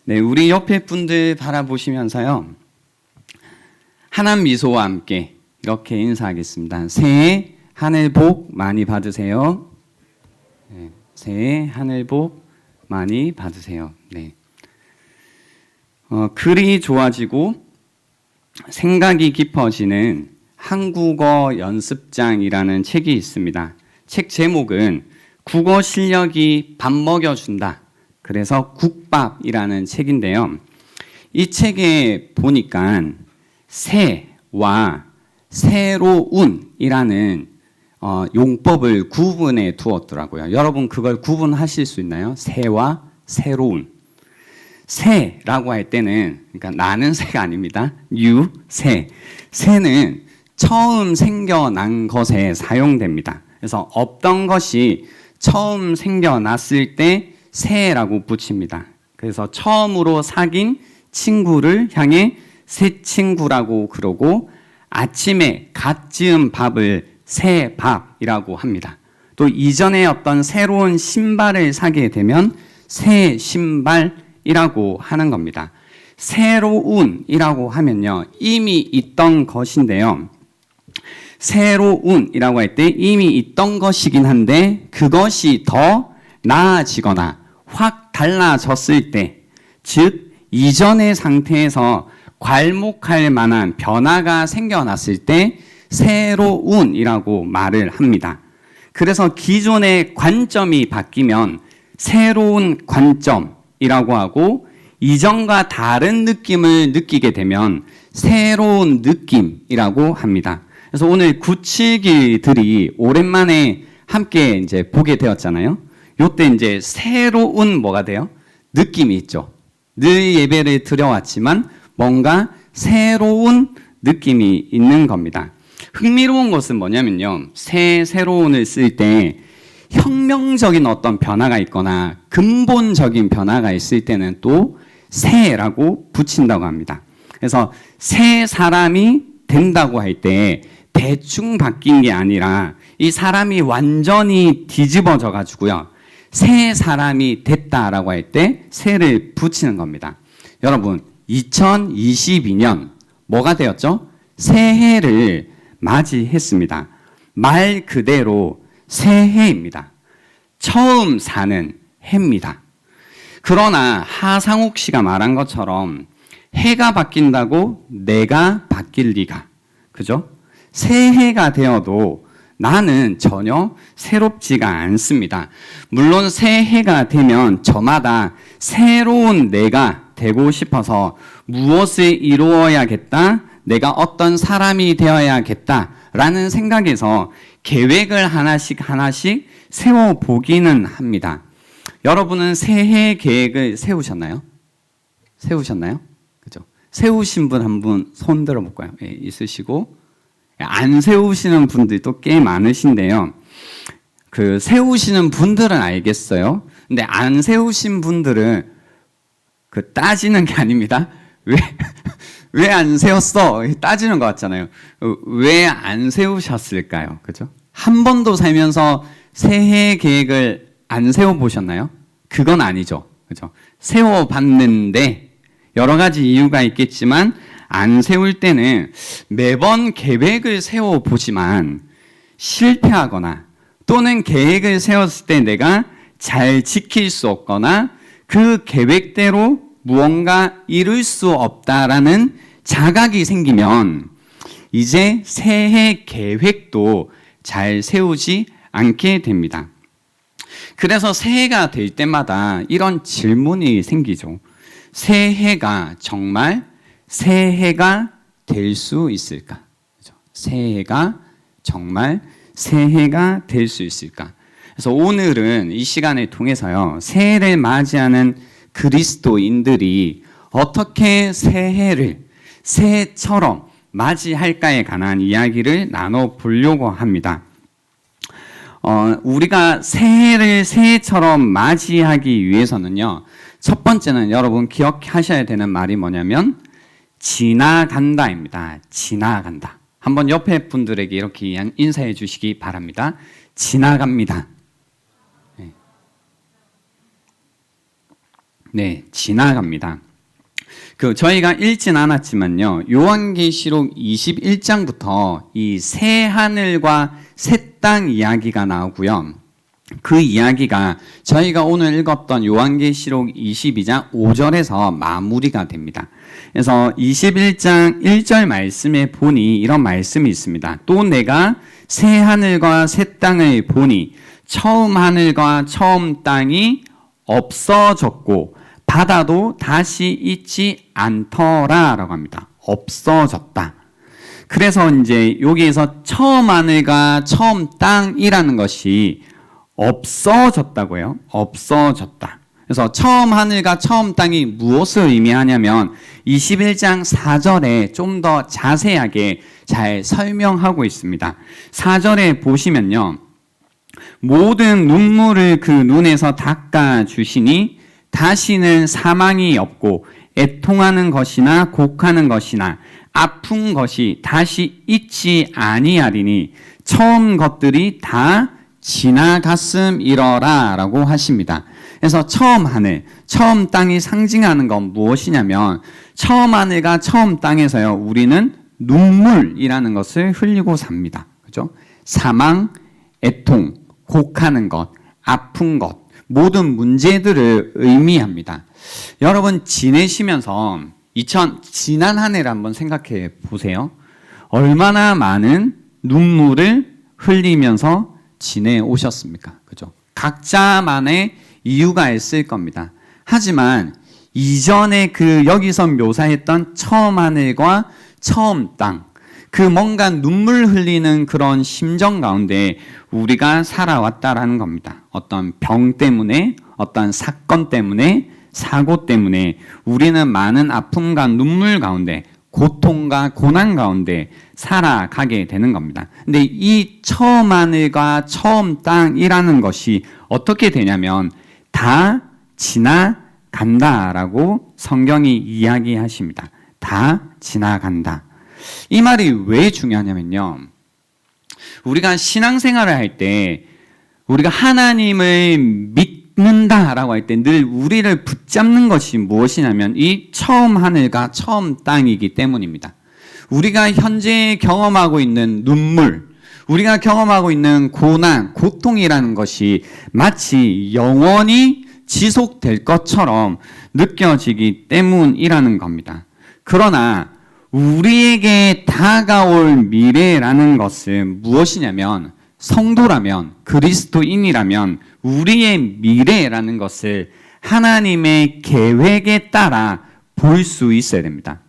네, 우리 옆에 분들 바라보시면서요. 하남 미소와 함께 이렇게 인사하겠습니다. 새해 하늘 복 많이 받으세요. 네, 새해 하늘 복 많이 받으세요. 네. 글이 좋아지고 생각이 깊어지는 한국어 연습장이라는 책이 있습니다. 책 제목은 국어 실력이 밥 먹여준다. 그래서 국밥이라는 책인데요. 이 책에 보니까 새와 새로운이라는 용법을 구분해 두었더라고요. 여러분 그걸 구분하실 수 있나요? 새와 새로운. 새라고 할 때는 그러니까 나는 새가 아닙니다. 새. 새는 처음 생겨난 것에 사용됩니다. 그래서 없던 것이 처음 생겨났을 때 새라고 붙입니다. 그래서 처음으로 사귄 친구를 향해 새 친구라고 그러고 아침에 갓 지은 밥을 새 밥이라고 합니다. 또 이전에 어떤 새로운 신발을 사게 되면 새 신발이라고 하는 겁니다. 새로운이라고 하면요, 이미 있던 것인데요. 새로운이라고 할 때 이미 있던 것이긴 한데 그것이 더 나아지거나 확 달라졌을 때, 즉 이전의 상태에서 괄목할 만한 변화가 생겨났을 때 새로운이라고 말을 합니다. 그래서 기존의 관점이 바뀌면 새로운 관점이라고 하고 이전과 다른 느낌을 느끼게 되면 새로운 느낌이라고 합니다. 그래서 오늘 977들이 오랜만에 함께 이제 보게 되었잖아요. 요때 이제 새로운 뭐가 돼요? 느낌이 있죠. 늘 예배를 드려왔지만 뭔가 새로운 느낌이 있는 겁니다. 흥미로운 것은 뭐냐면요. 새로운을 쓸 때 혁명적인 어떤 변화가 있거나 근본적인 변화가 있을 때는 또 새라고 붙인다고 합니다. 그래서 새 사람이 된다고 할 때 대충 바뀐 게 아니라 이 사람이 완전히 뒤집어져 가지고요. 새 사람이 됐다라고 할 때 새를 붙이는 겁니다. 여러분 2022년 뭐가 되었죠? 새해를 맞이했습니다. 말 그대로 새해입니다. 처음 사는 해입니다. 그러나 하상욱 씨가 말한 것처럼 해가 바뀐다고 내가 바뀔 리가, 그죠? 새해가 되어도 나는 전혀 새롭지가 않습니다. 물론 새해가 되면 저마다 새로운 내가 되고 싶어서 무엇을 이루어야겠다, 내가 어떤 사람이 되어야겠다라는 생각에서 계획을 하나씩 세워보기는 합니다. 여러분은 새해 계획을 세우셨나요? 그죠? 세우신 분 한 분 손 들어볼까요? 예, 있으시고. 안 세우시는 분들도 꽤 많으신데요. 그 세우시는 분들은 알겠어요. 근데 안 세우신 분들은 그 따지는 게 아닙니다. 왜 안 세웠어? 따지는 것 같잖아요. 왜 안 세우셨을까요? 그죠? 한 번도 살면서 새해 계획을 안 세워보셨나요? 그건 아니죠. 그죠? 세워봤는데 여러 가지 이유가 있겠지만 안 세울 때는 매번 계획을 세워보지만 실패하거나 또는 계획을 세웠을 때 내가 잘 지킬 수 없거나 그 계획대로 무언가 이룰 수 없다라는 자각이 생기면 이제 새해 계획도 잘 세우지 않게 됩니다. 그래서 새해가 될 때마다 이런 질문이 생기죠. 새해가 정말 새해가 될 수 있을까? 새해가 정말 새해가 될 수 있을까? 그래서 오늘은 이 시간을 통해서요, 새해를 맞이하는 그리스도인들이 어떻게 새해를 새해처럼 맞이할까에 관한 이야기를 나눠보려고 합니다. 우리가 새해를 새해처럼 맞이하기 위해서는요, 첫 번째는 여러분 기억하셔야 되는 말이 뭐냐면 지나간다입니다. 지나간다. 한번 옆에 분들에게 이렇게 인사해 주시기 바랍니다. 지나갑니다. 네. 네, 지나갑니다. 저희가 읽진 않았지만요. 요한계시록 21장부터 이 새 하늘과 새 땅 이야기가 나오고요. 그 이야기가 저희가 오늘 읽었던 요한계시록 22장 5절에서 마무리가 됩니다. 그래서 21장 1절 말씀에 보니 이런 말씀이 있습니다. 또 내가 새 하늘과 새 땅을 보니 처음 하늘과 처음 땅이 없어졌고 바다도 다시 있지 않더라 라고 합니다. 없어졌다. 그래서 이제 여기에서 처음 하늘과 처음 땅이라는 것이 없어졌다고요. 없어졌다. 그래서 처음 하늘과 처음 땅이 무엇을 의미하냐면 21장 4절에 좀 더 자세하게 잘 설명하고 있습니다. 4절에 보시면요. 모든 눈물을 그 눈에서 닦아 주시니 다시는 사망이 없고 애통하는 것이나 곡하는 것이나 아픈 것이 다시 있지 아니하리니 처음 것들이 다 지나갔음이러라 라고 하십니다. 그래서 처음 하늘, 처음 땅이 상징하는 건 무엇이냐면 처음 하늘과 처음 땅에서요 우리는 눈물이라는 것을 흘리고 삽니다. 그죠? 사망, 애통, 곡하는 것, 아픈 것 모든 문제들을 의미합니다. 여러분 지내시면서 지난 한 해를 한번 생각해 보세요. 얼마나 많은 눈물을 흘리면서 지내오셨습니까? 그죠? 각자만의 이유가 있을 겁니다. 하지만 이전에 여기서 묘사했던 처음 하늘과 처음 땅, 뭔가 눈물 흘리는 그런 심정 가운데 우리가 살아왔다라는 겁니다. 어떤 병 때문에, 어떤 사건 때문에, 사고 때문에 우리는 많은 아픔과 눈물 가운데, 고통과 고난 가운데 살아가게 되는 겁니다. 근데 이 처음 하늘과 처음 땅이라는 것이 어떻게 되냐면 다 지나간다라고 성경이 이야기하십니다. 다 지나간다. 이 말이 왜 중요하냐면요. 우리가 신앙생활을 할 때 우리가 하나님을 믿는다라고 할 때 늘 우리를 붙잡는 것이 무엇이냐면 이 처음 하늘과 처음 땅이기 때문입니다. 우리가 현재 경험하고 있는 눈물, 우리가 경험하고 있는 고난, 고통이라는 것이 마치 영원히 지속될 것처럼 느껴지기 때문이라는 겁니다. 그러나 우리에게 다가올 미래라는 것은 무엇이냐면 성도라면 그리스도인이라면 우리의 미래라는 것을 하나님의 계획에 따라 볼 수 있어야 됩니다.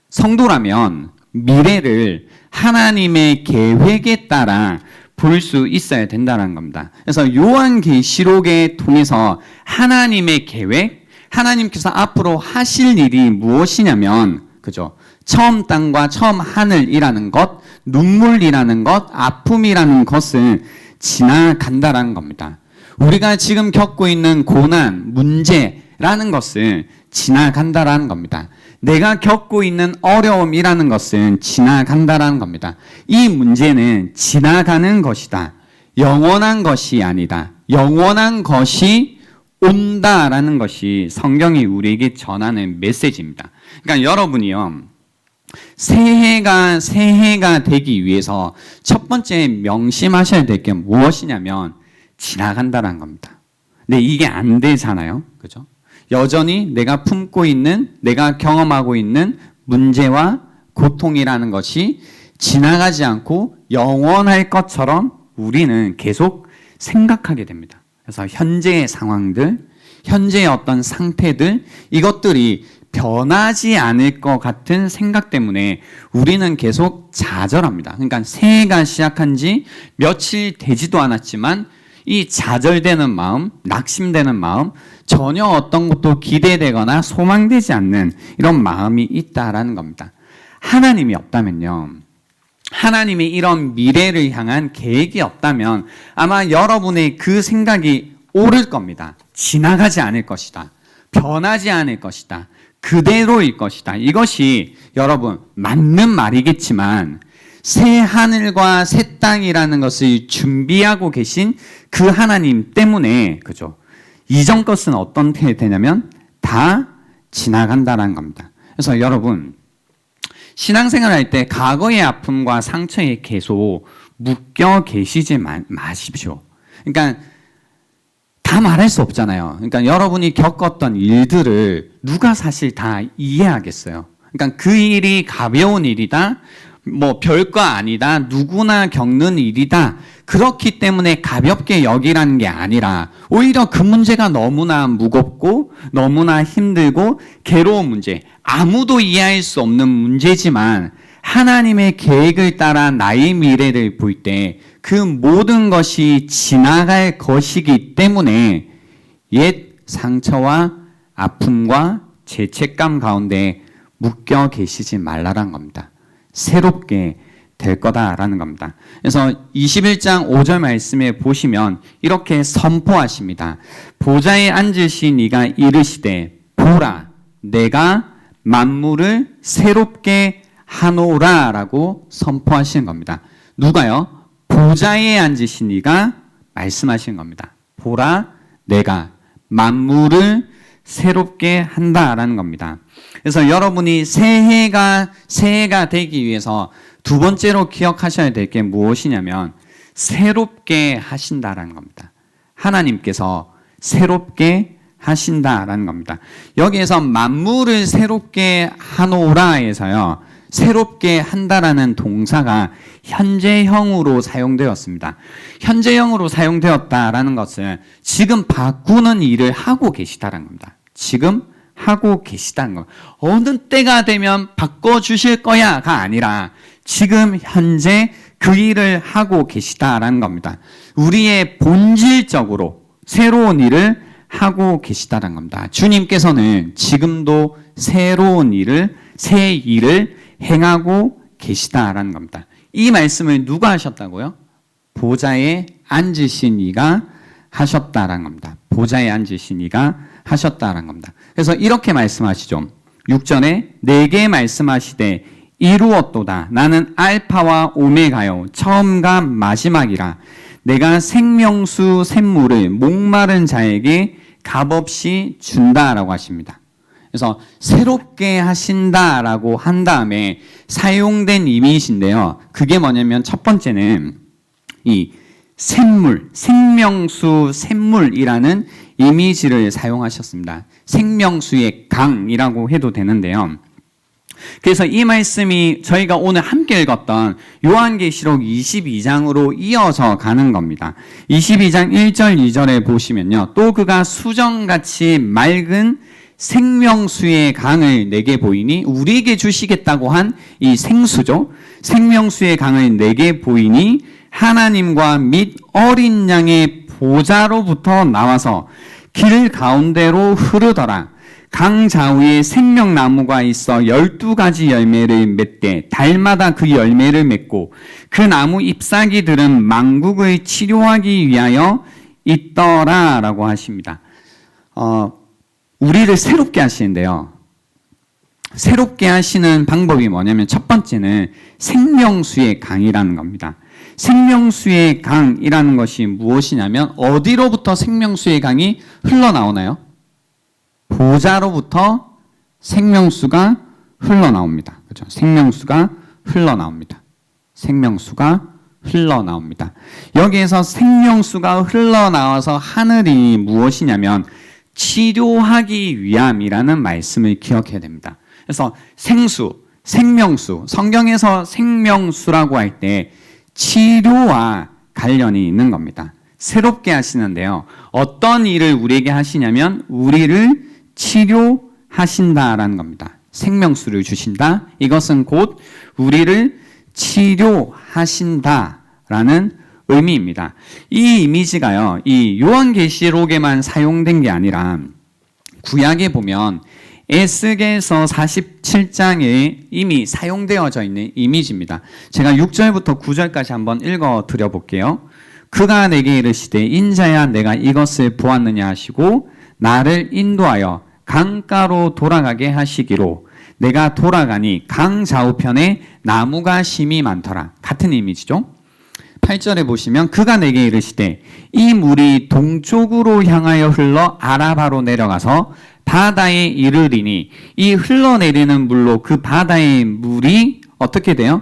성도라면 미래를 하나님의 계획에 따라 볼 수 있어야 된다는 겁니다. 그래서 요한계시록에 통해서 하나님의 계획, 하나님께서 앞으로 하실 일이 무엇이냐면 그죠? 처음 땅과 처음 하늘이라는 것, 눈물이라는 것, 아픔이라는 것은 지나간다라는 겁니다. 우리가 지금 겪고 있는 고난, 문제라는 것은 지나간다라는 겁니다. 내가 겪고 있는 어려움이라는 것은 지나간다라는 겁니다. 이 문제는 지나가는 것이다. 영원한 것이 아니다. 영원한 것이 온다라는 것이 성경이 우리에게 전하는 메시지입니다. 그러니까 여러분이요. 새해가 되기 위해서 첫 번째 명심하셔야 될 게 무엇이냐면 지나간다는 겁니다. 근데 이게 안 되잖아요. 그죠? 여전히 내가 품고 있는, 내가 경험하고 있는 문제와 고통이라는 것이 지나가지 않고 영원할 것처럼 우리는 계속 생각하게 됩니다. 그래서 현재의 상황들, 현재의 어떤 상태들, 이것들이 변하지 않을 것 같은 생각 때문에 우리는 계속 좌절합니다. 그러니까 새해가 시작한 지 며칠 되지도 않았지만 이 좌절되는 마음, 낙심되는 마음, 전혀 어떤 것도 기대되거나 소망되지 않는 이런 마음이 있다라는 겁니다. 하나님이 없다면요. 하나님이 이런 미래를 향한 계획이 없다면 아마 여러분의 그 생각이 옳을 겁니다. 지나가지 않을 것이다. 변하지 않을 것이다. 그대로일 것이다. 이것이 여러분 맞는 말이겠지만 새 하늘과 새 땅이라는 것을 준비하고 계신 그 하나님 때문에 그죠? 이전 것은 어떻게 되냐면 다 지나간다는 겁니다. 그래서 여러분, 신앙생활 할 때 과거의 아픔과 상처에 계속 묶여 계시지 마십시오. 그러니까 다 말할 수 없잖아요. 그러니까 여러분이 겪었던 일들을 누가 사실 다 이해하겠어요. 그러니까 그 일이 가벼운 일이다, 뭐 별거 아니다, 누구나 겪는 일이다, 그렇기 때문에 가볍게 여기라는 게 아니라 오히려 그 문제가 너무나 무겁고 너무나 힘들고 괴로운 문제, 아무도 이해할 수 없는 문제지만 하나님의 계획을 따라 나의 미래를 볼 때 그 모든 것이 지나갈 것이기 때문에 옛 상처와 아픔과 죄책감 가운데 묶여 계시지 말라란 겁니다. 새롭게 될 거다라는 겁니다. 그래서 21장 5절 말씀에 보시면 이렇게 선포하십니다. 보좌에 앉으신 이가 이르시되 보라 내가 만물을 새롭게 하노라라고 선포하시는 겁니다. 누가요? 보좌에 앉으신 이가 말씀하시는 겁니다. 보라 내가 만물을 새롭게 한다라는 겁니다. 그래서 여러분이 새해가 되기 위해서 두 번째로 기억하셔야 될 게 무엇이냐면 새롭게 하신다라는 겁니다. 하나님께서 새롭게 하신다라는 겁니다. 여기에서 만물을 새롭게 하노라에서요, 새롭게 한다라는 동사가 현재형으로 사용되었습니다. 현재형으로 사용되었다라는 것은 지금 바꾸는 일을 하고 계시다라는 겁니다. 지금 하고 계시다는 거. 어느 때가 되면 바꿔주실 거야가 아니라 지금 현재 그 일을 하고 계시다라는 겁니다. 우리의 본질적으로 새로운 일을 하고 계시다는 겁니다. 주님께서는 지금도 새로운 일을, 새 일을 행하고 계시다라는 겁니다. 이 말씀을 누가 하셨다고요? 보좌에 앉으신 이가 하셨다라는 겁니다. 보좌에 앉으신 이가 하셨다라는 겁니다. 그래서 이렇게 말씀하시죠. 6절에 내게 말씀하시되 이루었도다. 나는 알파와 오메가요 처음과 마지막이라. 내가 생명수 샘물을 목마른 자에게 값없이 준다라고 하십니다. 그래서 새롭게 하신다라고 한 다음에 사용된 이미지인데요. 그게 뭐냐면 첫 번째는 이 샘물, 생명수 샘물이라는 이미지를 사용하셨습니다. 생명수의 강이라고 해도 되는데요. 그래서 이 말씀이 저희가 오늘 함께 읽었던 요한계시록 22장으로 이어서 가는 겁니다. 22장 1절 2절에 보시면요. 또 그가 수정같이 맑은 생명수의 강을 내게 보이니, 우리에게 주시겠다고 한 이 생수죠. 생명수의 강을 내게 보이니 하나님과 및 어린 양의 보좌로부터 나와서 길 가운데로 흐르더라. 강 좌우에 생명나무가 있어 12가지 열매를 맺되 달마다 그 열매를 맺고 그 나무 잎사귀들은 만국을 치료하기 위하여 있더라라고 하십니다. 우리를 새롭게 하시는데요. 새롭게 하시는 방법이 뭐냐면 첫 번째는 생명수의 강이라는 겁니다. 생명수의 강이라는 것이 무엇이냐면 어디로부터 생명수의 강이 흘러나오나요? 보좌로부터 생명수가 흘러나옵니다. 그렇죠? 생명수가 흘러나옵니다. 생명수가 흘러나옵니다. 여기에서 생명수가 흘러나와서 하늘이 무엇이냐면 치료하기 위함이라는 말씀을 기억해야 됩니다. 그래서 생수, 생명수, 성경에서 생명수라고 할 때 치료와 관련이 있는 겁니다. 새롭게 하시는데요. 어떤 일을 우리에게 하시냐면 우리를 치료하신다라는 겁니다. 생명수를 주신다. 이것은 곧 우리를 치료하신다라는 의미입니다. 이 이미지가요, 이 요한계시록에만 사용된 게 아니라 구약에 보면 에스겔서 47장에 이미 사용되어져 있는 이미지입니다. 제가 6절부터 9절까지 한번 읽어 드려 볼게요. 그가 내게 이르시되 인자야 내가 이것을 보았느냐 하시고 나를 인도하여 강가로 돌아가게 하시기로 내가 돌아가니 강 좌우편에 나무가 심이 많더라. 같은 이미지죠. 8절에 보시면 그가 내게 이르시되 이 물이 동쪽으로 향하여 흘러 아라바로 내려가서 바다에 이르리니 이 흘러내리는 물로 그 바다의 물이 어떻게 돼요?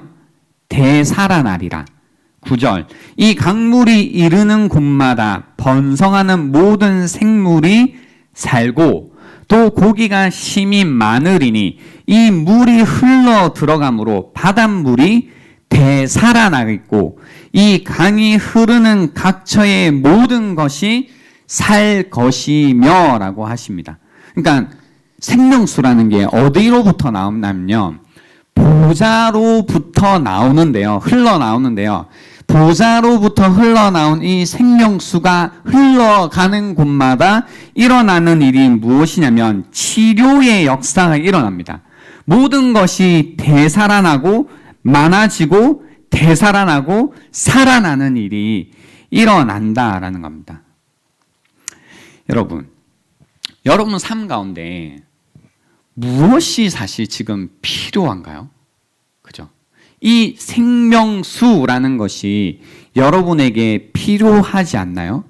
되살아나리라. 9절 이 강물이 이르는 곳마다 번성하는 모든 생물이 살고 또 고기가 심히 많으리니 이 물이 흘러 들어가므로 바닷물이 되살아나겠고 이 강이 흐르는 각처의 모든 것이 살 것이며 라고 하십니다. 그러니까 생명수라는 게 어디로부터 나오냐면요, 보좌로부터 나오는데요, 흘러나오는데요, 보좌로부터 흘러나온 이 생명수가 흘러가는 곳마다 일어나는 일이 무엇이냐면 치료의 역사가 일어납니다. 모든 것이 되살아나고 많아지고 되살아나고 살아나는 일이 일어난다라는 겁니다. 여러분 삶 가운데 무엇이 사실 지금 필요한가요? 그죠? 이 생명수라는 것이 여러분에게 필요하지 않나요?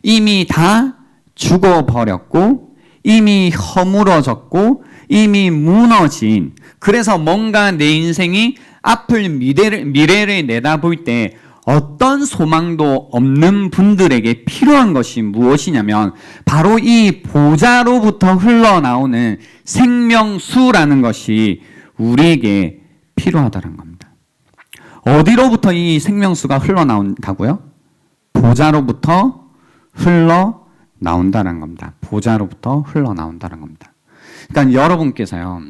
이미 다 죽어버렸고 이미 허물어졌고 이미 무너진, 그래서 뭔가 내 인생이 앞을 미래를 내다볼 때 어떤 소망도 없는 분들에게 필요한 것이 무엇이냐면 바로 이 보좌로부터 흘러나오는 생명수라는 것이 우리에게 필요하다는 겁니다. 어디로부터 이 생명수가 흘러나온다고요? 보좌로부터 흘러나온다는 겁니다. 보좌로부터 흘러나온다는 겁니다. 그러니까 여러분께서요,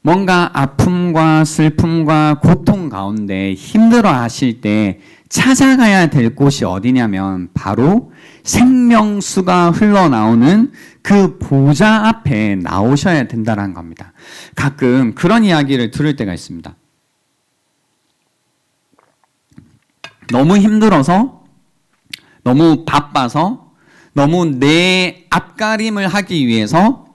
뭔가 아픔과 슬픔과 고통 가운데 힘들어 하실 때 찾아가야 될 곳이 어디냐면 바로 생명수가 흘러나오는 그 보좌 앞에 나오셔야 된다는 겁니다. 가끔 그런 이야기를 들을 때가 있습니다. 너무 힘들어서, 너무 바빠서, 너무 내 앞가림을 하기 위해서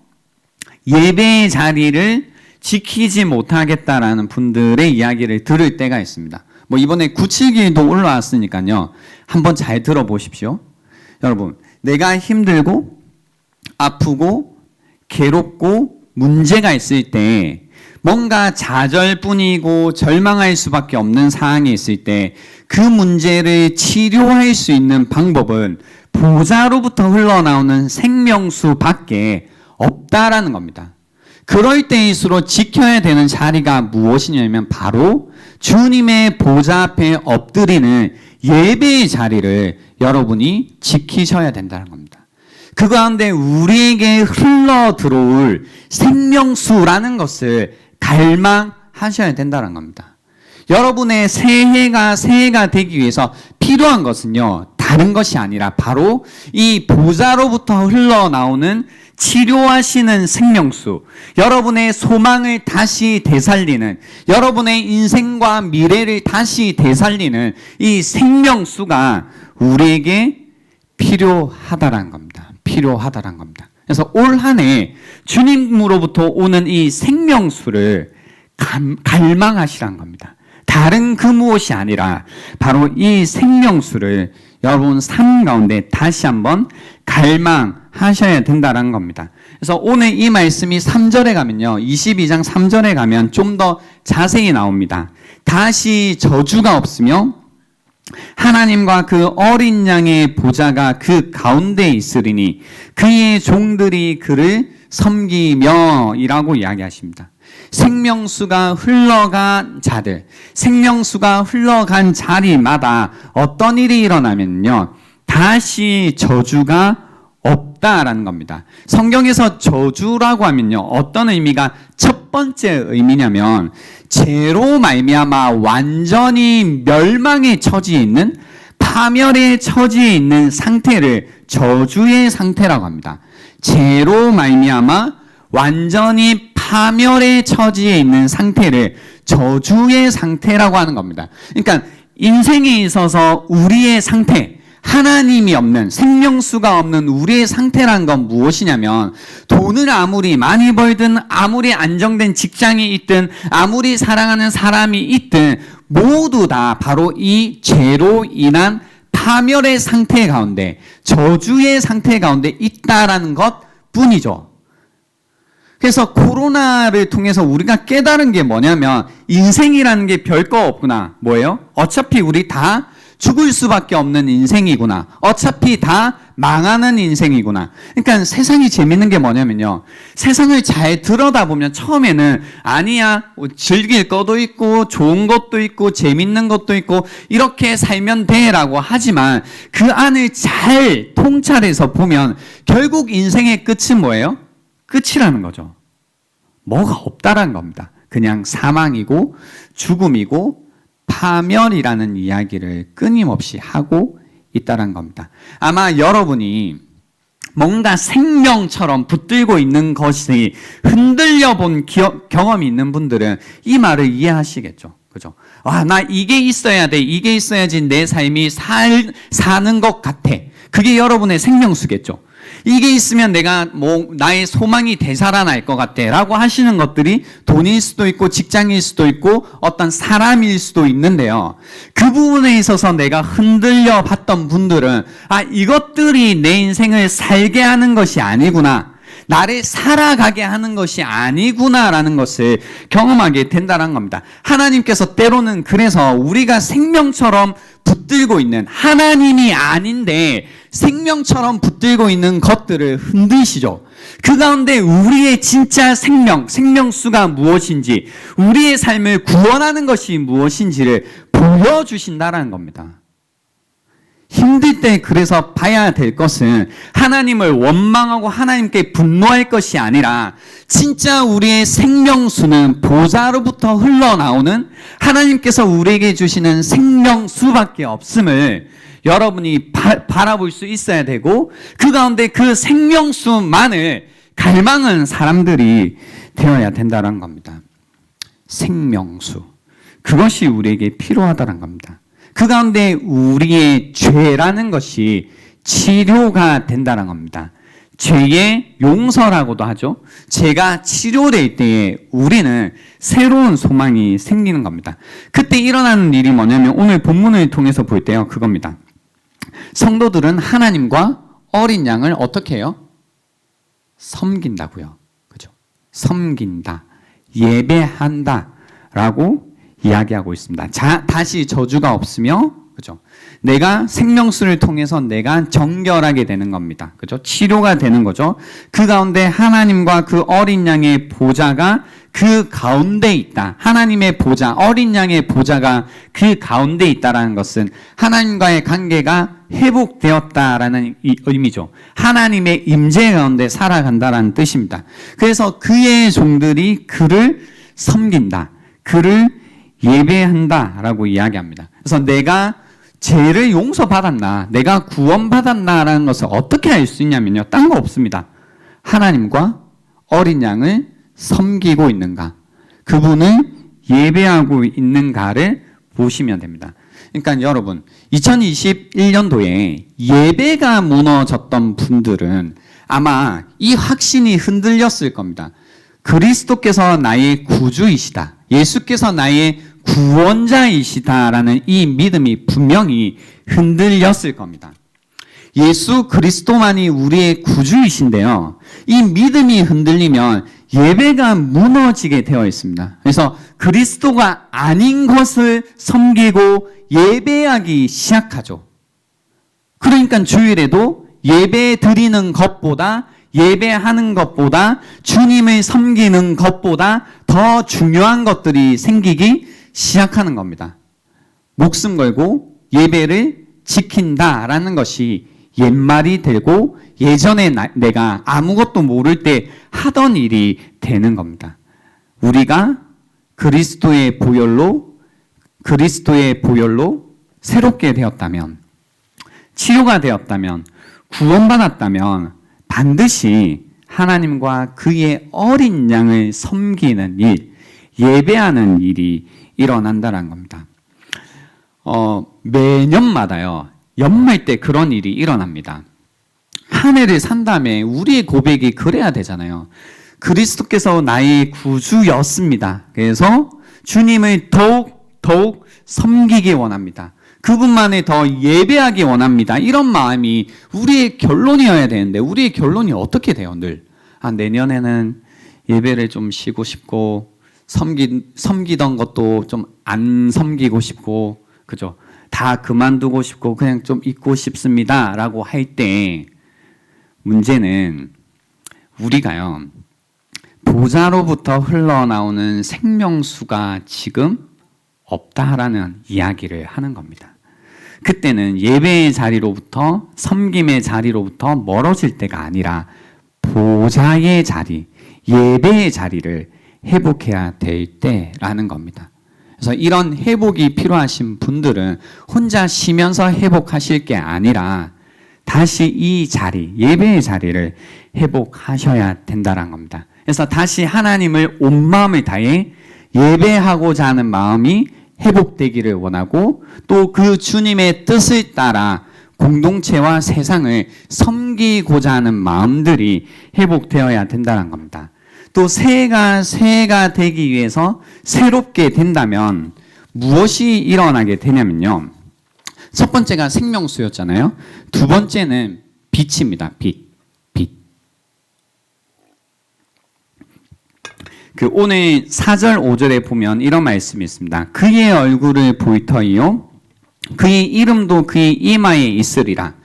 예배의 자리를 지키지 못하겠다라는 분들의 이야기를 들을 때가 있습니다. 뭐 이번에 9.7기도 올라왔으니까요, 한번 잘 들어보십시오. 여러분, 내가 힘들고 아프고 괴롭고 문제가 있을 때, 뭔가 좌절뿐이고 절망할 수밖에 없는 상황이 있을 때 그 문제를 치료할 수 있는 방법은 보좌로부터 흘러나오는 생명수밖에 없다라는 겁니다. 그럴 때일수록 지켜야 되는 자리가 무엇이냐면 바로 주님의 보좌 앞에 엎드리는 예배의 자리를 여러분이 지키셔야 된다는 겁니다. 그 가운데 우리에게 흘러 들어올 생명수라는 것을 갈망하셔야 된다는 겁니다. 여러분의 새해가 되기 위해서 필요한 것은요, 다른 것이 아니라 바로 이 보좌로부터 흘러나오는 치료하시는 생명수, 여러분의 소망을 다시 되살리는, 여러분의 인생과 미래를 다시 되살리는 이 생명수가 우리에게 필요하다는 겁니다. 필요하다는 겁니다. 그래서 올 한 해 주님으로부터 오는 이 생명수를 갈망하시라는 겁니다. 다른 그 무엇이 아니라 바로 이 생명수를 여러분 삶 가운데 다시 한번 갈망하셔야 된다는 겁니다. 그래서 오늘 이 말씀이 3절에 가면요, 22장 3절에 가면 좀 더 자세히 나옵니다. 다시 저주가 없으며 하나님과 그 어린 양의 보좌가 그 가운데 있으리니 그의 종들이 그를 섬기며 이라고 이야기하십니다. 생명수가 흘러간 자들, 생명수가 흘러간 자리마다 어떤 일이 일어나면요, 다시 저주가 없다라는 겁니다. 성경에서 저주라고 하면요, 어떤 의미가 첫 번째 의미냐면 죄로 말미암아 완전히 멸망의 처지에 있는, 파멸의 처지에 있는 상태를 저주의 상태라고 합니다. 죄로 말미암아 완전히 파멸의 처지에 있는 상태를 저주의 상태라고 하는 겁니다. 그러니까 인생에 있어서 우리의 상태, 하나님이 없는, 생명수가 없는 우리의 상태란 건 무엇이냐면, 돈을 아무리 많이 벌든, 아무리 안정된 직장이 있든, 아무리 사랑하는 사람이 있든 모두 다 바로 이 죄로 인한 파멸의 상태 가운데, 저주의 상태 가운데 있다라는 것 뿐이죠. 그래서 코로나를 통해서 우리가 깨달은 게 뭐냐면 인생이라는 게 별거 없구나. 뭐예요? 어차피 우리 다 죽을 수밖에 없는 인생이구나. 어차피 다 망하는 인생이구나. 그러니까 세상이 재밌는 게 뭐냐면요. 세상을 잘 들여다보면 처음에는 아니야. 즐길 것도 있고 좋은 것도 있고 재밌는 것도 있고 이렇게 살면 돼라고 하지만 그 안을 잘 통찰해서 보면 결국 인생의 끝은 뭐예요? 끝이라는 거죠. 뭐가 없다라는 겁니다. 그냥 사망이고 죽음이고 파멸이라는 이야기를 끊임없이 하고 있다는 겁니다. 아마 여러분이 뭔가 생명처럼 붙들고 있는 것이 흔들려 본 경험이 있는 분들은 이 말을 이해하시겠죠. 그죠? 아, 나 이게 있어야 돼. 이게 있어야지 내 삶이 사는 것 같아. 그게 여러분의 생명수겠죠. 이게 있으면 내가 나의 소망이 되살아날 것 같아 라고 하시는 것들이 돈일 수도 있고 직장일 수도 있고 어떤 사람일 수도 있는데요. 그 부분에 있어서 내가 흔들려 봤던 분들은 아, 이것들이 내 인생을 살게 하는 것이 아니구나. 나를 살아가게 하는 것이 아니구나라는 것을 경험하게 된다는 겁니다. 하나님께서 때로는 그래서 우리가 생명처럼 붙들고 있는 하나님이 아닌데 생명처럼 붙들고 있는 것들을 흔드시죠. 그 가운데 우리의 진짜 생명수가 무엇인지, 우리의 삶을 구원하는 것이 무엇인지를 보여주신다는 겁니다. 힘들 때 그래서 봐야 될 것은 하나님을 원망하고 하나님께 분노할 것이 아니라 진짜 우리의 생명수는 보좌로부터 흘러나오는 하나님께서 우리에게 주시는 생명수밖에 없음을 여러분이 바라볼 수 있어야 되고 그 가운데 그 생명수만을 갈망하는 사람들이 되어야 된다는 겁니다. 생명수. 그것이 우리에게 필요하다는 겁니다. 그 가운데 우리의 죄라는 것이 치료가 된다는 겁니다. 죄의 용서라고도 하죠. 죄가 치료될 때에 우리는 새로운 소망이 생기는 겁니다. 그때 일어나는 일이 뭐냐면 오늘 본문을 통해서 볼 때요. 그겁니다. 성도들은 하나님과 어린 양을 어떻게 해요? 섬긴다고요. 그죠? 섬긴다. 예배한다. 라고 이야기하고 있습니다. 다시 저주가 없으며, 그죠? 내가 생명수를 통해서 내가 정결하게 되는 겁니다. 그죠? 치료가 되는 거죠. 그 가운데 하나님과 그 어린 양의 보좌가 그 가운데 있다. 하나님의 보좌, 어린 양의 보좌가 그 가운데 있다라는 것은 하나님과의 관계가 회복되었다라는 의미죠. 하나님의 임재 가운데 살아간다라는 뜻입니다. 그래서 그의 종들이 그를 섬긴다. 그를 예배한다라고 이야기합니다. 그래서 내가 죄를 용서받았나, 내가 구원받았나라는 것을 어떻게 알 수 있냐면요. 딴 거 없습니다. 하나님과 어린 양을 섬기고 있는가, 그분을 예배하고 있는가를 보시면 됩니다. 그러니까 여러분, 2021년도에 예배가 무너졌던 분들은 아마 이 확신이 흔들렸을 겁니다. 그리스도께서 나의 구주이시다. 예수께서 나의 구원자이시다라는 이 믿음이 분명히 흔들렸을 겁니다. 예수 그리스도만이 우리의 구주이신데요. 이 믿음이 흔들리면 예배가 무너지게 되어 있습니다. 그래서 그리스도가 아닌 것을 섬기고 예배하기 시작하죠. 그러니까 주일에도 예배 드리는 것보다 예배하는 것보다 주님을 섬기는 것보다 더 중요한 것들이 생기기 시작하는 겁니다. 목숨 걸고 예배를 지킨다라는 것이 옛말이 되고 예전에 내가 아무것도 모를 때 하던 일이 되는 겁니다. 우리가 그리스도의 보혈로 새롭게 되었다면, 치유가 되었다면, 구원받았다면 반드시 하나님과 그의 어린 양을 섬기는 일, 예배하는 일이 일어난다는 겁니다. 매년마다요, 연말 때 그런 일이 일어납니다. 한 해를 산 다음에 우리의 고백이 그래야 되잖아요. 그리스도께서 나의 구주였습니다. 그래서 주님을 더욱 섬기기 원합니다. 그분만을 더 예배하기 원합니다. 이런 마음이 우리의 결론이어야 되는데 우리의 결론이 어떻게 돼요? 늘 내년에는 예배를 좀 쉬고 싶고 섬기던 것도 좀 안 섬기고 싶고 그죠? 다 그만두고 싶고 그냥 좀 있고 싶습니다라고 할 때 문제는 우리가요. 보좌로부터 흘러나오는 생명수가 지금 없다라는 이야기를 하는 겁니다. 그때는 예배의 자리로부터 섬김의 자리로부터 멀어질 때가 아니라 보좌의 자리, 예배의 자리를 회복해야 될 때라는 겁니다. 그래서 이런 회복이 필요하신 분들은 혼자 쉬면서 회복하실 게 아니라 다시 이 자리, 예배의 자리를 회복하셔야 된다는 겁니다. 그래서 다시 하나님을 온 마음을 다해 예배하고자 하는 마음이 회복되기를 원하고 또 그 주님의 뜻을 따라 공동체와 세상을 섬기고자 하는 마음들이 회복되어야 된다는 겁니다. 또 새해가 되기 위해서 새롭게 된다면 무엇이 일어나게 되냐면요. 첫 번째가 생명수였잖아요. 두 번째는 빛입니다. 빛. 오늘 4절 5절에 보면 이런 말씀이 있습니다. 그의 얼굴을 볼 터이요 그의 이름도 그의 이마에 있으리라.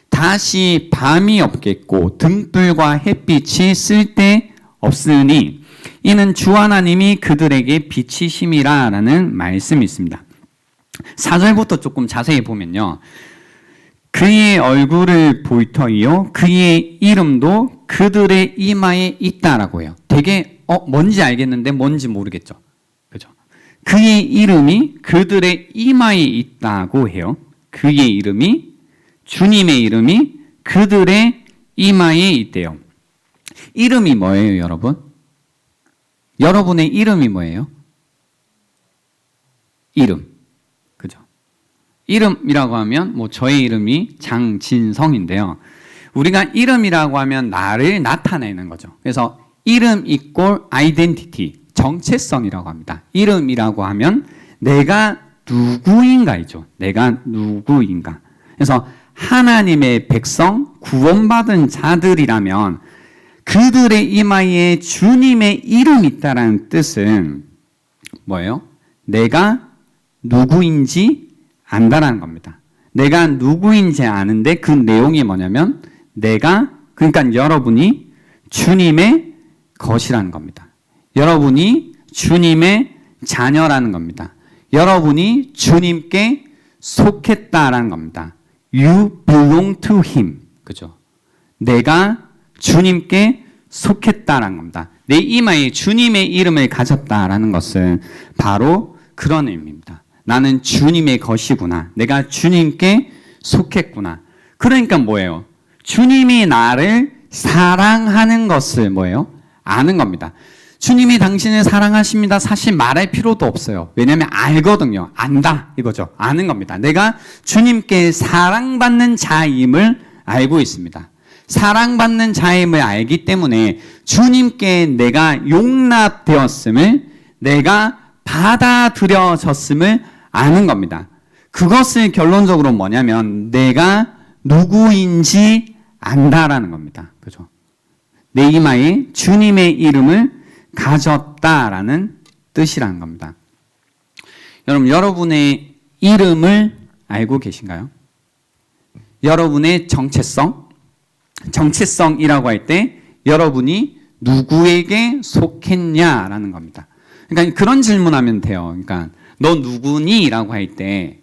다시 밤이 없겠고 등불과 햇빛이 쓸데 없으니 이는 주 하나님이 그들에게 빛이심이라 라는 말씀이 있습니다. 4절부터 조금 자세히 보면요. 그의 얼굴을 볼 터이요 그의 이름도 그들의 이마에 있다라고 해요. 되게 뭔지 알겠는데 뭔지 모르겠죠. 그죠? 그의 이름이 그들의 이마에 있다고 해요. 그의 이름이 주님의 이름이 그들의 이마에 있대요. 이름이 뭐예요, 여러분? 여러분의 이름이 뭐예요? 이름. 그죠? 이름이라고 하면 저의 이름이 장진성인데요. 우리가 이름이라고 하면 나를 나타내는 거죠. 그래서 이름 이꼴 아이덴티티, 정체성이라고 합니다. 이름이라고 하면 내가 누구인가이죠. 내가 누구인가. 그래서 하나님의 백성, 구원받은 자들이라면 그들의 이마에 주님의 이름이 있다는 뜻은 뭐예요? 내가 누구인지 안다라는 겁니다. 내가 누구인지 아는데 그 내용이 뭐냐면 그러니까 여러분이 주님의 것이라는 겁니다. 여러분이 주님의 자녀라는 겁니다. 여러분이 주님께 속했다라는 겁니다. You belong to Him. 그죠? 내가 주님께 속했다라는 겁니다. 내 이마에 주님의 이름을 가졌다라는 것은 바로 그런 의미입니다. 나는 주님의 것이구나. 내가 주님께 속했구나. 그러니까 뭐예요? 주님이 나를 사랑하는 것을 뭐예요? 아는 겁니다. 주님이 당신을 사랑하십니다. 사실 말할 필요도 없어요. 왜냐하면 알거든요. 안다 이거죠. 아는 겁니다. 내가 주님께 사랑받는 자임을 알고 있습니다. 사랑받는 자임을 알기 때문에 주님께 내가 용납되었음을 내가 받아들여졌음을 아는 겁니다. 그것을 결론적으로 뭐냐면 내가 누구인지 안다라는 겁니다. 그죠? 내 이마에 주님의 이름을 가졌다라는 뜻이라는 겁니다. 여러분, 여러분의 이름을 알고 계신가요? 여러분의 정체성이라고 할 때 여러분이 누구에게 속했냐라는 겁니다. 그러니까 그런 질문하면 돼요. 그러니까 너 누구니? 라고 할 때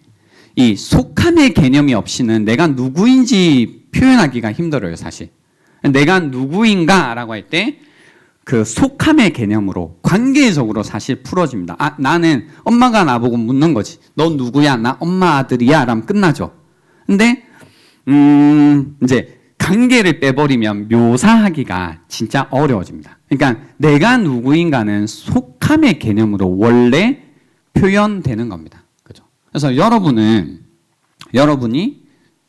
이 속함의 개념이 없이는 내가 누구인지 표현하기가 힘들어요, 사실. 내가 누구인가? 라고 할 때 그 속함의 개념으로 관계적으로 사실 풀어집니다. 나는 엄마가 나보고 묻는 거지. 너 누구야? 나 엄마 아들이야? 라면 끝나죠. 근데 이제 관계를 빼버리면 묘사하기가 진짜 어려워집니다. 그러니까 내가 누구인가는 속함의 개념으로 원래 표현되는 겁니다. 그죠? 그래서 여러분이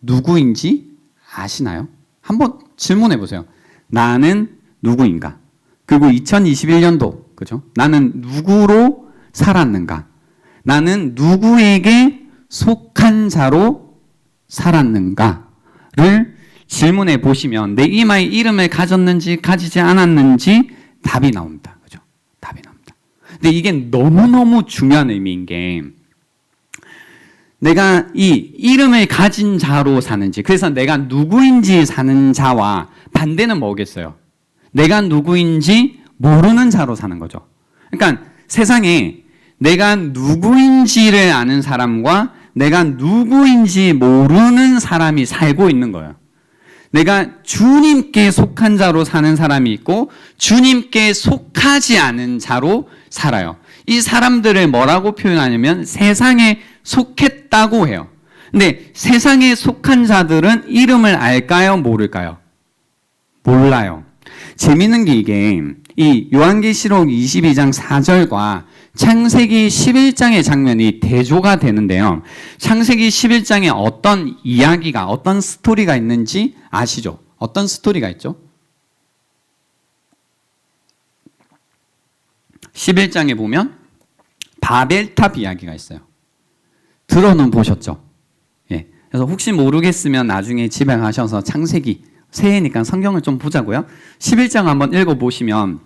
누구인지 아시나요? 한번 질문해 보세요. 나는 누구인가? 그리고 2021년도, 그죠? 나는 누구로 살았는가? 나는 누구에게 속한 자로 살았는가를 질문해 보시면 내 이마에 이름을 가졌는지 가지지 않았는지 답이 나옵니다. 그죠? 답이 나옵니다. 근데 이게 너무너무 중요한 의미인 게 내가 이 이름을 가진 자로 사는지, 그래서 내가 누구인지 사는 자와 반대는 뭐겠어요? 내가 누구인지 모르는 자로 사는 거죠. 그러니까 세상에 내가 누구인지를 아는 사람과 내가 누구인지 모르는 사람이 살고 있는 거예요. 내가 주님께 속한 자로 사는 사람이 있고 주님께 속하지 않은 자로 살아요. 이 사람들을 뭐라고 표현하냐면 세상에 속했다고 해요. 근데 세상에 속한 자들은 이름을 알까요? 모를까요? 몰라요. 재밌는 게 이게 이 요한계시록 22장 4절과 창세기 11장의 장면이 대조가 되는데요. 창세기 11장에 어떤 이야기가, 어떤 스토리가 있는지 아시죠? 어떤 스토리가 있죠? 11장에 보면 바벨탑 이야기가 있어요. 들어는 보셨죠? 예. 그래서 혹시 모르겠으면 나중에 집에 가셔서 창세기, 새해니까 성경을 좀 보자고요. 11장 한번 읽어보시면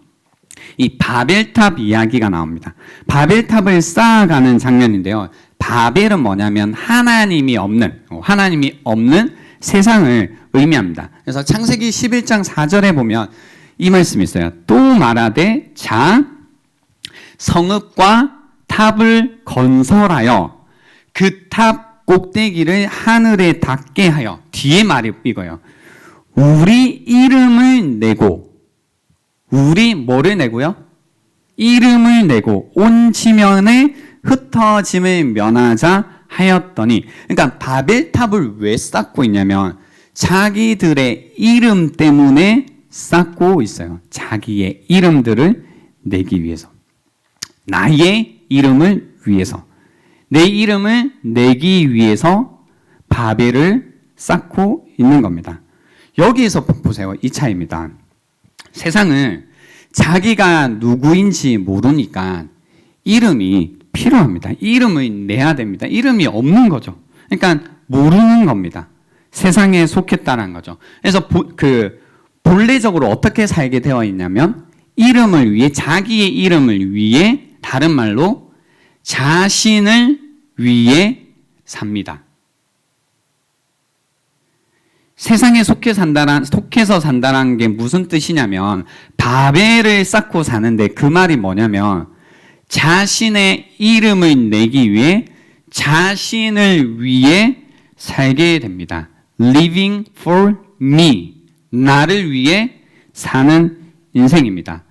이 바벨탑 이야기가 나옵니다. 바벨탑을 쌓아가는 장면인데요. 바벨은 뭐냐면 하나님이 없는 세상을 의미합니다. 그래서 창세기 11장 4절에 보면 이 말씀이 있어요. 또 말하되 자 성읍과 탑을 건설하여 그 탑 꼭대기를 하늘에 닿게 하여, 뒤에 말이 이거예요. 우리 이름을 내고, 우리 뭐를 내고요? 이름을 내고 온 지면에 흩어짐을 면하자 하였더니, 그러니까 바벨탑을 왜 쌓고 있냐면 자기들의 이름 때문에 쌓고 있어요. 자기의 이름들을 내기 위해서, 나의 이름을 위해서, 내 이름을 내기 위해서 바벨을 쌓고 있는 겁니다. 여기에서 보세요. 이 차이입니다. 세상은 자기가 누구인지 모르니까 이름이 필요합니다. 이름을 내야 됩니다. 이름이 없는 거죠. 그러니까 모르는 겁니다. 세상에 속했다는 거죠. 그래서 본래적으로 어떻게 살게 되어 있냐면 이름을 위해, 자기의 이름을 위해, 다른 말로 자신을 위해 삽니다. 세상에 속해서 산다는 게 무슨 뜻이냐면 바벨을 쌓고 사는데 그 말이 뭐냐면 자신의 이름을 내기 위해, 자신을 위해 살게 됩니다. Living for me. 나를 위해 사는 인생입니다.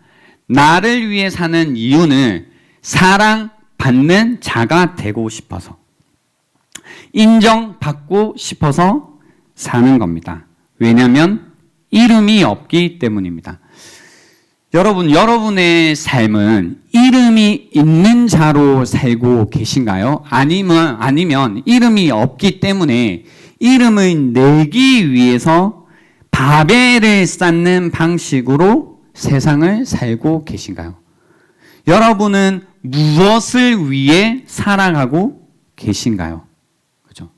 나를 위해 사는 이유는 사랑받는 자가 되고 싶어서, 인정받고 싶어서 사는 겁니다. 왜냐하면 이름이 없기 때문입니다. 여러분, 여러분의 삶은 이름이 있는 자로 살고 계신가요? 아니면 이름이 없기 때문에 이름을 내기 위해서 바벨을 쌓는 방식으로 세상을 살고 계신가요? 여러분은 무엇을 위해 살아가고 계신가요? 그죠?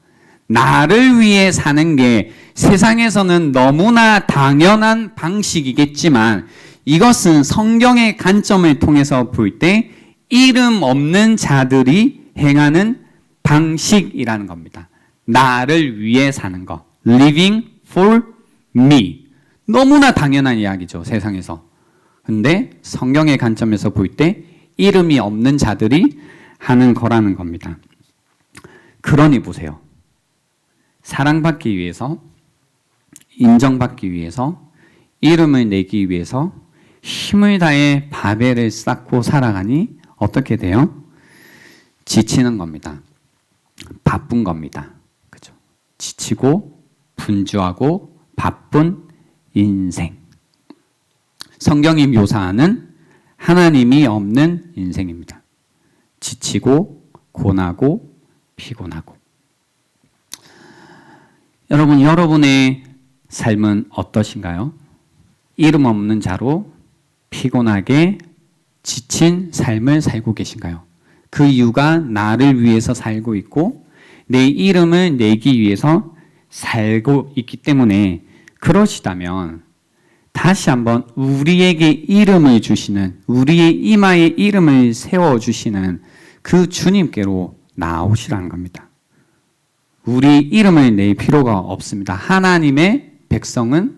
나를 위해 사는 게 세상에서는 너무나 당연한 방식이겠지만 이것은 성경의 관점을 통해서 볼 때 이름 없는 자들이 행하는 방식이라는 겁니다. 나를 위해 사는 거. Living for me. 너무나 당연한 이야기죠, 세상에서. 근데 성경의 관점에서 볼 때 이름이 없는 자들이 하는 거라는 겁니다. 그러니 보세요. 사랑받기 위해서, 인정받기 위해서, 이름을 내기 위해서 힘을 다해 바벨을 쌓고 살아가니 어떻게 돼요? 지치는 겁니다. 바쁜 겁니다. 그죠? 지치고 분주하고 바쁜 인생. 성경이 묘사하는 하나님이 없는 인생입니다. 지치고 고나고 피곤하고. 여러분, 여러분의 삶은 어떠신가요? 이름 없는 자로 피곤하게 지친 삶을 살고 계신가요? 그 이유가 나를 위해서 살고 있고 내 이름을 내기 위해서 살고 있기 때문에 그러시다면 다시 한번 우리에게 이름을 주시는, 우리의 이마에 이름을 세워주시는 그 주님께로 나아오시라는 겁니다. 우리 이름을 낼 필요가 없습니다. 하나님의 백성은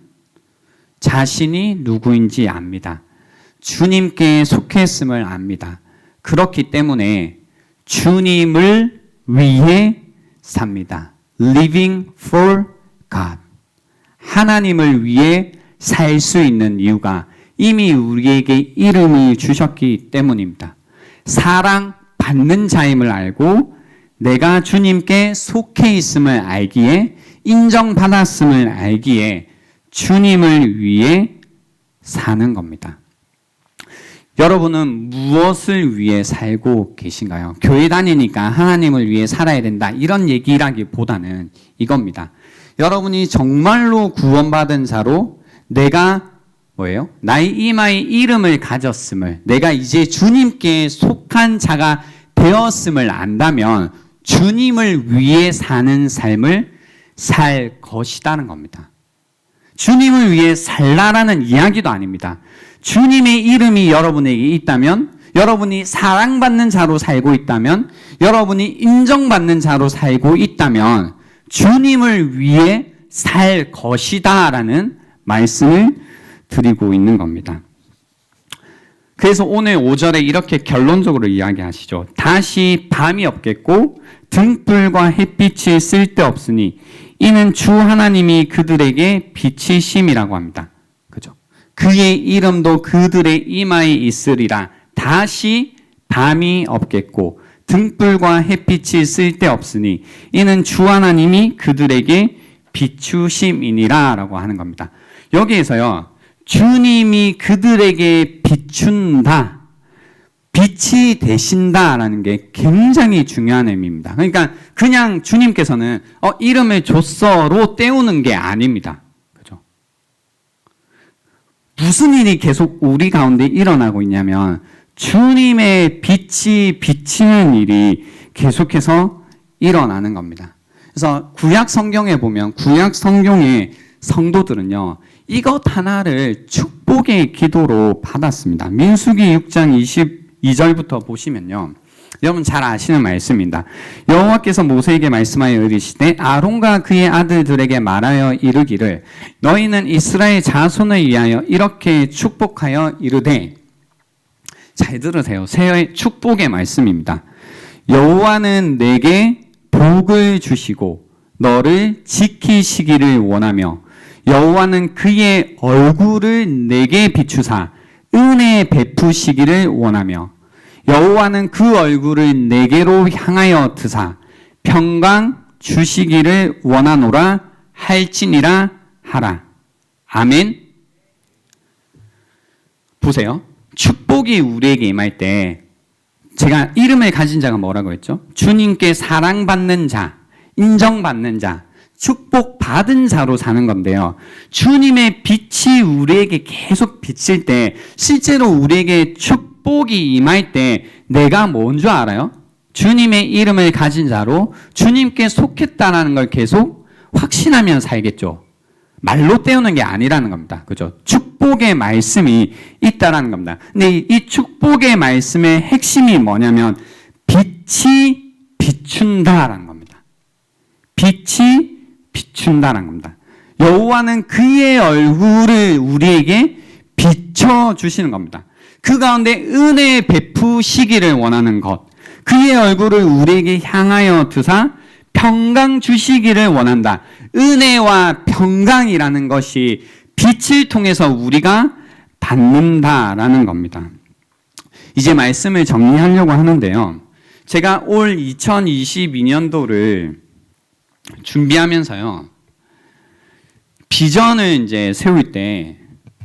자신이 누구인지 압니다. 주님께 속했음을 압니다. 그렇기 때문에 주님을 위해 삽니다. Living for God. 하나님을 위해 살 수 있는 이유가 이미 우리에게 이름을 주셨기 때문입니다. 사랑받는 자임을 알고 내가 주님께 속해 있음을 알기에, 인정받았음을 알기에 주님을 위해 사는 겁니다. 여러분은 무엇을 위해 살고 계신가요? 교회 다니니까 하나님을 위해 살아야 된다, 이런 얘기라기보다는 이겁니다. 여러분이 정말로 구원받은 자로 내가 뭐예요? 나의 이마에 이름을 가졌음을, 내가 이제 주님께 속한 자가 되었음을 안다면 주님을 위해 사는 삶을 살 것이라는 겁니다. 주님을 위해 살라라는 이야기도 아닙니다. 주님의 이름이 여러분에게 있다면, 여러분이 사랑받는 자로 살고 있다면, 여러분이 인정받는 자로 살고 있다면 주님을 위해 살 것이다 라는 말씀을 드리고 있는 겁니다. 그래서 오늘 5절에 이렇게 결론적으로 이야기하시죠. 다시 밤이 없겠고 등불과 햇빛이 쓸데없으니 이는 주 하나님이 그들에게 빛이심이라고 합니다. 그죠? 그의 이름도 그들의 이마에 있으리라. 다시 밤이 없겠고 등불과 햇빛이 쓸데없으니 이는 주 하나님이 그들에게 비추심이니라 라고 하는 겁니다. 여기에서요, 주님이 그들에게 비춘다, 빛이 되신다라는 게 굉장히 중요한 의미입니다. 그러니까 그냥 주님께서는 이름을 줬어로 때우는 게 아닙니다. 그죠? 무슨 일이 계속 우리 가운데 일어나고 있냐면 주님의 빛이 비치는 일이 계속해서 일어나는 겁니다. 그래서 구약 성경에 보면, 구약 성경의 성도들은요, 이것 하나를 축복의 기도로 받았습니다. 민수기 6장 22절부터 보시면요, 여러분 잘 아시는 말씀입니다. 여호와께서 모세에게 말씀하여 이르시되 아론과 그의 아들들에게 말하여 이르기를 너희는 이스라엘 자손을 위하여 이렇게 축복하여 이르되, 잘 들으세요. 새 축복의 말씀입니다. 여호와는 내게 복을 주시고 너를 지키시기를 원하며 여호와는 그의 얼굴을 내게 비추사 은혜 베푸시기를 원하며 여호와는 그 얼굴을 내게로 향하여 드사 평강 주시기를 원하노라 할지니라 하라. 아멘. 보세요. 축복이 우리에게 임할 때 제가 이름을 가진 자가 뭐라고 했죠? 주님께 사랑받는 자, 인정받는 자, 축복받은 자로 사는 건데요. 주님의 빛이 우리에게 계속 비칠 때, 실제로 우리에게 축복이 임할 때 내가 뭔 줄 알아요? 주님의 이름을 가진 자로 주님께 속했다는 걸 계속 확신하며 살겠죠. 말로 때우는 게 아니라는 겁니다. 그죠? 축복의 말씀이 있다라는 겁니다. 근데 이 축복의 말씀의 핵심이 뭐냐면 빛이 비춘다라는 겁니다. 빛이 비춘다라는 겁니다. 여호와는 그의 얼굴을 우리에게 비춰주시는 겁니다. 그 가운데 은혜 베푸시기를 원하는 것, 그의 얼굴을 우리에게 향하여 드사 평강 주시기를 원한다. 은혜와 평강이라는 것이 빛을 통해서 우리가 받는다라는 겁니다. 이제 말씀을 정리하려고 하는데요. 제가 올 2022년도를 준비하면서요, 비전을 이제 세울 때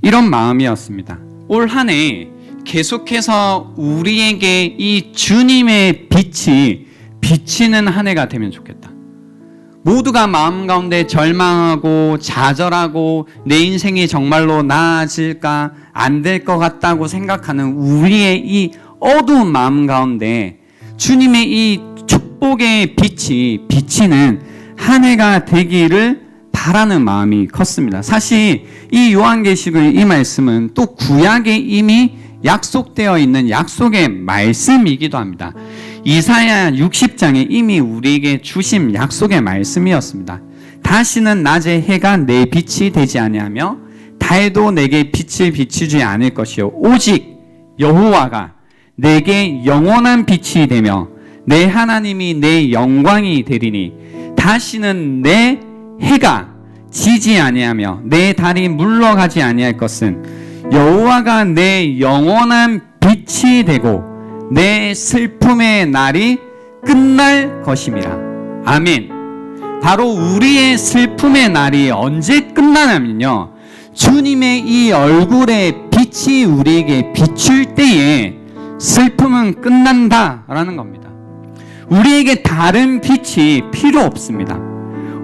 이런 마음이었습니다. 올 한 해 계속해서 우리에게 이 주님의 빛이 비치는 한 해가 되면 좋겠다. 모두가 마음 가운데 절망하고 좌절하고 내 인생이 정말로 나아질까, 안 될 것 같다고 생각하는 우리의 이 어두운 마음 가운데 주님의 이 축복의 빛이 비치는 한 해가 되기를 바라는 마음이 컸습니다. 사실 이 요한계시록의 이 말씀은 또 구약에 이미 약속되어 있는 약속의 말씀이기도 합니다. 이사야 60장에 이미 우리에게 주신 약속의 말씀이었습니다. 다시는 낮에 해가 내 빛이 되지 아니하며 달도 내게 빛을 비추지 않을 것이요 오직 여호와가 내게 영원한 빛이 되며 내 하나님이 내 영광이 되리니 다시는 내 해가 지지 아니하며 내 달이 물러가지 아니할 것은 여호와가 내 영원한 빛이 되고 내 슬픔의 날이 끝날 것임이라. 아멘. 바로 우리의 슬픔의 날이 언제 끝나냐면요, 주님의 이 얼굴의 빛이 우리에게 비출 때에 슬픔은 끝난다라는 겁니다. 우리에게 다른 빛이 필요 없습니다.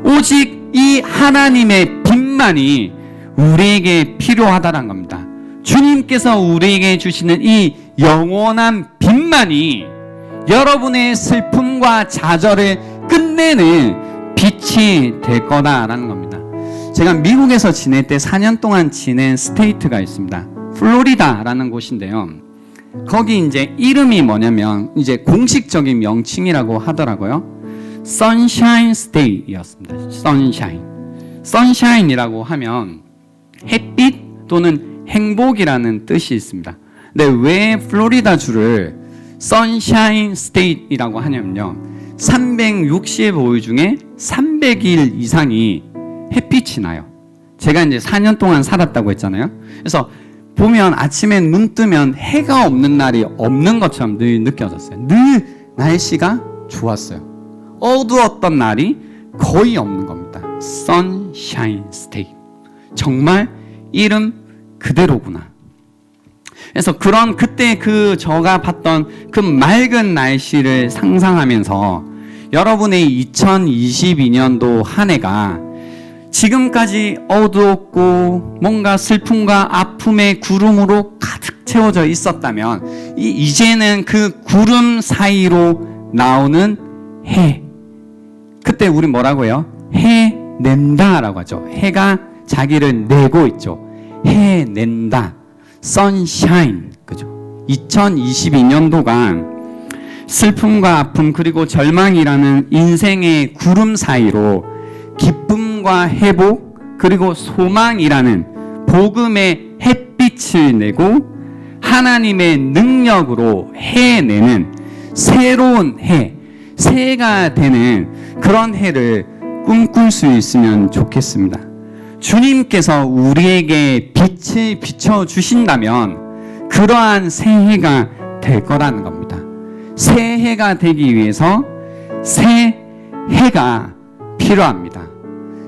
오직 이 하나님의 빛만이 우리에게 필요하다는 겁니다. 주님께서 우리에게 주시는 이 영원한 빛만이 여러분의 슬픔과 좌절을 끝내는 빛이 될 거다라는 겁니다. 제가 미국에서 지낼 때 4년 동안 지낸 스테이트가 있습니다. 플로리다라는 곳인데요. 거기 이제 이름이 뭐냐면 이제 공식적인 명칭이라고 하더라고요. Sunshine State였습니다. Sunshine이라고 하면 햇빛 또는 행복이라는 뜻이 있습니다. 근데 왜 플로리다 주를 Sunshine State이라고 하냐면요, 365일 중에 300일 이상이 햇빛이 나요. 제가 이제 4년 동안 살았다고 했잖아요. 그래서 보면 아침에 눈 뜨면 해가 없는 날이 없는 것처럼 늘 느껴졌어요. 늘 날씨가 좋았어요. 어두웠던 날이 거의 없는 겁니다. Sunshine State. 정말 이름 그대로구나. 그래서 그런 그때 저가 봤던 그 맑은 날씨를 상상하면서 여러분의 2022년도 한 해가 지금까지 어두웠고 뭔가 슬픔과 아픔의 구름으로 가득 채워져 있었다면 이제는 그 구름 사이로 나오는 해, 그때 우리 뭐라고 해요? 해낸다라고 하죠. 해가 자기를 내고 있죠. 해낸다. Sunshine. 그죠? 2022년도가 슬픔과 아픔 그리고 절망이라는 인생의 구름 사이로 기쁨과 회복 그리고 소망이라는 복음의 햇빛을 내고 하나님의 능력으로 해내는 새로운 해, 새해가 되는 그런 해를 꿈꿀 수 있으면 좋겠습니다. 주님께서 우리에게 빛을 비춰주신다면 그러한 새해가 될 거라는 겁니다. 새해가 되기 위해서 새해가 필요합니다.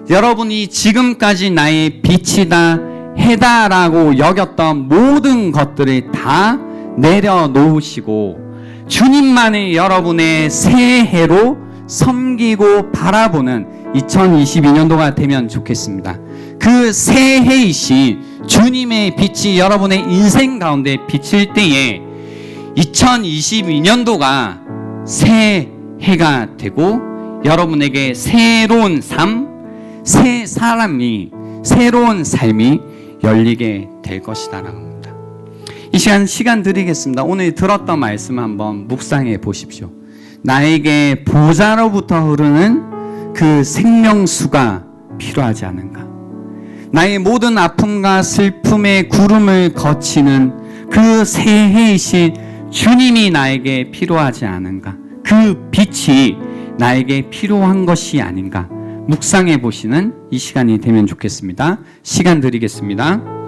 여러분이 지금까지 나의 빛이다, 해다라고 여겼던 모든 것들을 다 내려놓으시고 주님만을 여러분의 새해로 섬기고 바라보는 2022년도가 되면 좋겠습니다. 그 새해이신 주님의 빛이 여러분의 인생 가운데 비칠 때에 2022년도가 새해가 되고 여러분에게 새로운 삶, 새 사람이, 새로운 삶이 열리게 될 것이다라는 겁니다. 이 시간 드리겠습니다. 오늘 들었던 말씀 한번 묵상해 보십시오. 나에게 보좌로부터 흐르는 그 생명수가 필요하지 않은가? 나의 모든 아픔과 슬픔의 구름을 거치는 그 새해이신 주님이 나에게 필요하지 않은가? 그 빛이 나에게 필요한 것이 아닌가? 묵상해 보시는 이 시간이 되면 좋겠습니다. 시간 드리겠습니다.